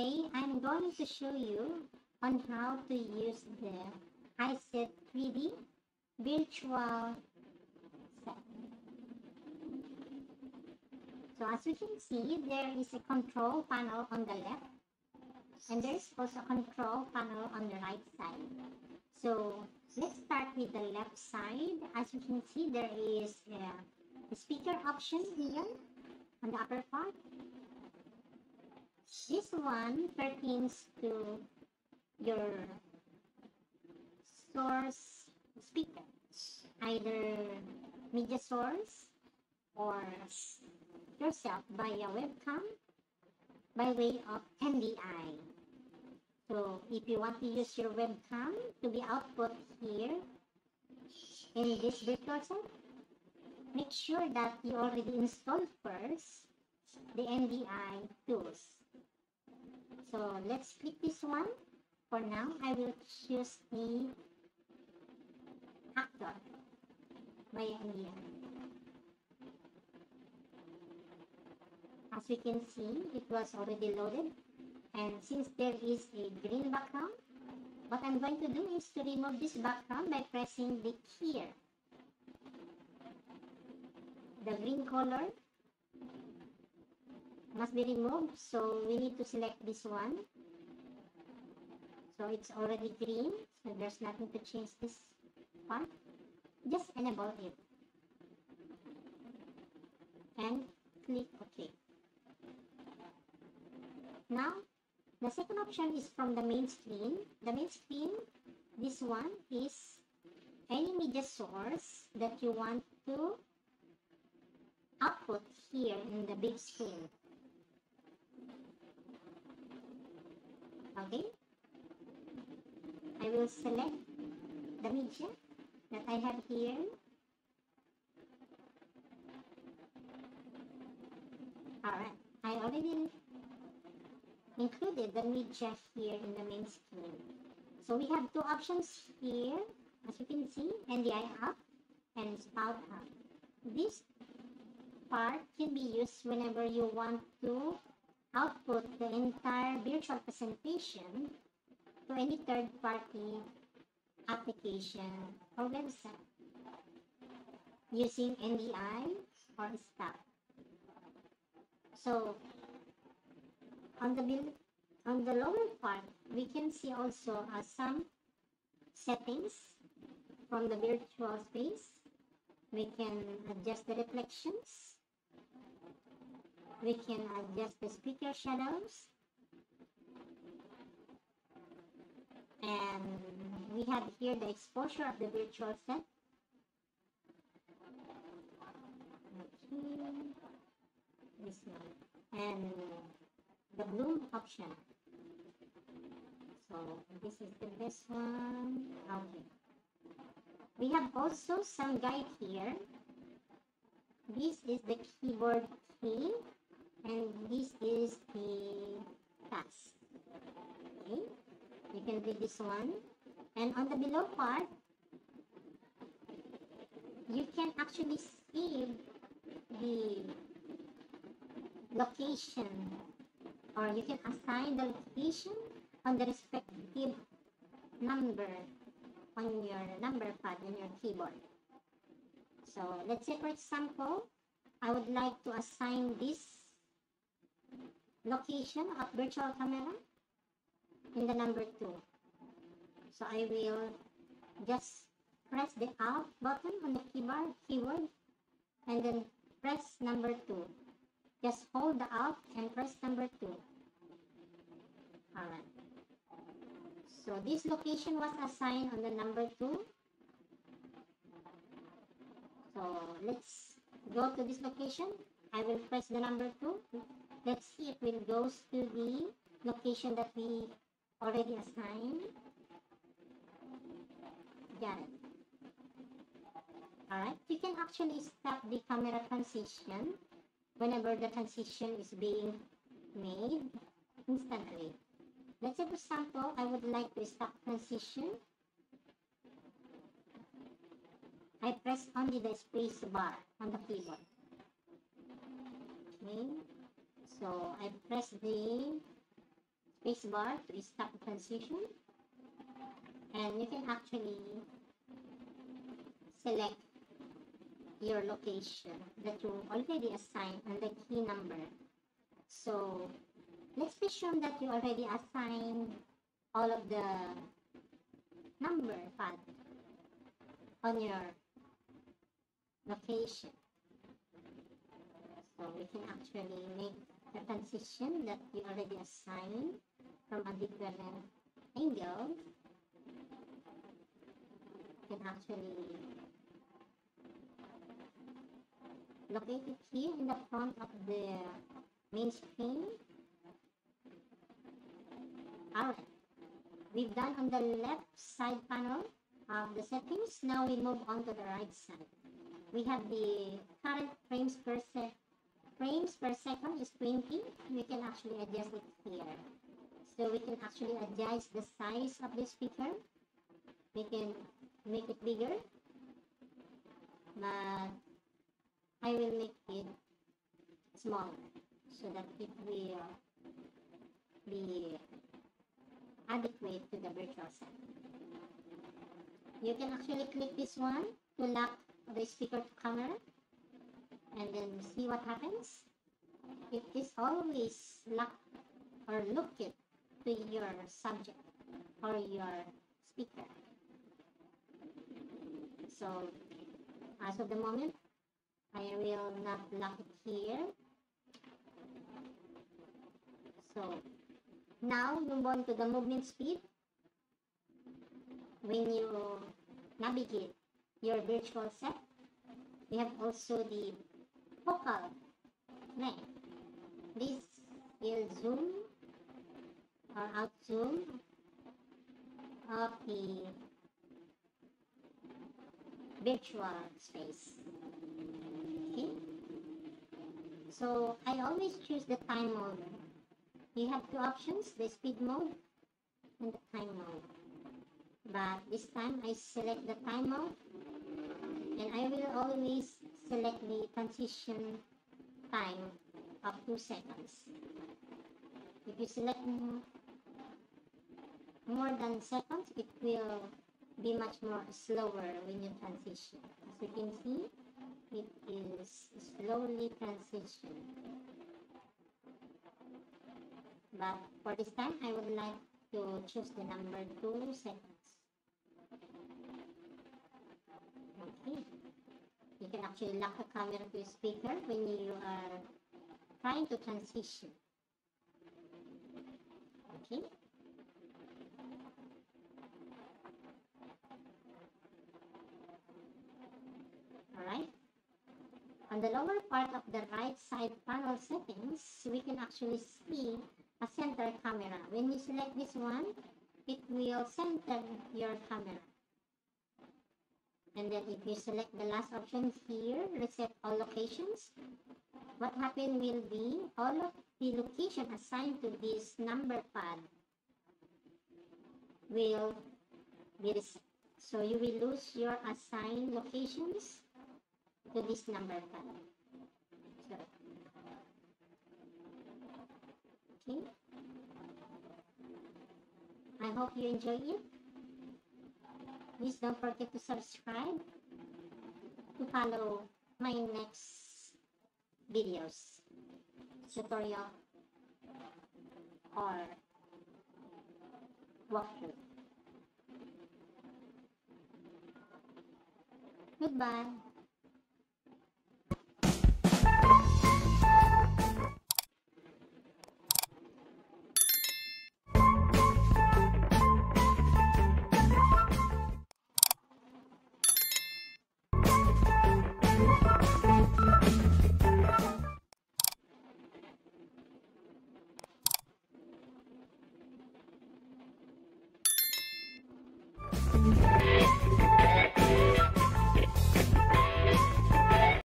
Today, I'm going to show you on how to use the iSet 3D virtual set. So as you can see, there is a control panel on the left and there's also a control panel on the right side. So let's start with the left side. As you can see, there is a speaker option here on the upper part. This one pertains to your source speaker, either media source or yourself via webcam by way of NDI. So if you want to use your webcam to be output here in this virtual set, make sure that you already installed first the NDI tools. So let's click this one. For now, I will choose the actor by NDI. As we can see, it was already loaded. And since there is a green background, what I'm going to do is to remove this background by pressing the key. The green color must be removed, so we need to select this one. So it's already green, so there's nothing to change this part. Just enable it and click OK. Now, the second option is from the main screen. The main screen, this one is any media source that you want to output here in the big screen. Okay, I will select the media that I have here. Alright, I already included the media here in the main screen. So we have two options here, as you can see, NDI up and spout up. This part can be used whenever you want to output the entire virtual presentation to any third-party application or website using NDI or STAP. So on the lower part, we can see also some settings from the virtual space. We can adjust the reflections. We can adjust the speaker shadows. And we have here the exposure of the virtual set. Okay. This one. And the bloom option. So this is the best one. Okay. We have also some guide here. This is the keyboard key and this is the task. Okay, you can read this one. And on the below part, you can actually see the location, or you can assign the location on the respective number on your number pad on your keyboard. So let's say, for example, I would like to assign this location of virtual camera in the number 2. So I will just press the Alt button on the keyboard and then press number 2. Just hold the Alt and press number 2. Alright. So this location was assigned on the number 2. So let's go to this location. I will press the number 2. Let's see if it goes to the location that we already assigned. Got it. Alright, you can actually stop the camera transition whenever the transition is being made instantly. Let's say, for example, I would like to stop transition. I press only the space bar on the keyboard. Okay, so I press the spacebar to stop the transition, and you can actually select your location that you already assigned and the key number. So let's presume that you already assigned all of the number pad on your location. So we can actually make the transition that you already assigned from a different angle. You can actually locate it here in the front of the main screen. Alright, we've done on the left side panel of the settings. Now we move on to the right side. We have the current frames per second is 20. We can actually adjust it here. So we can actually adjust the size of the speaker. We can make it bigger, but I will make it smaller so that it will be adequate to the virtual set. You can actually click this one to lock the speaker to camera, and then see what happens. It is always locked or looked to your subject or your speaker. So as of the moment, I will not lock it here. So now move on to the movement speed. When you navigate your virtual set, we have also the focal length. This will zoom or out zoom of the virtual space. Okay, so I always choose the time mode. You have two options, the speed mode and the time mode, but this time I select the time mode, and I will always select the transition time of 2 seconds. If you select more than seconds, it will be much more slower when you transition. As you can see, it is slowly transition. But for this time, I would like to choose the number 2 seconds. Okay. You can actually lock the camera to your speaker when you are trying to transition. Okay. Alright. On the lower part of the right side panel settings, we can actually see a center camera. When you select this one, it will center your camera. And then if you select the last option here, reset all locations, what happened will be all of the location assigned to this number pad will be reset. So you will lose your assigned locations to this number pad. So, okay. I hope you enjoy it. Please don't forget to subscribe to follow my next videos, tutorial, or walkthrough. Goodbye.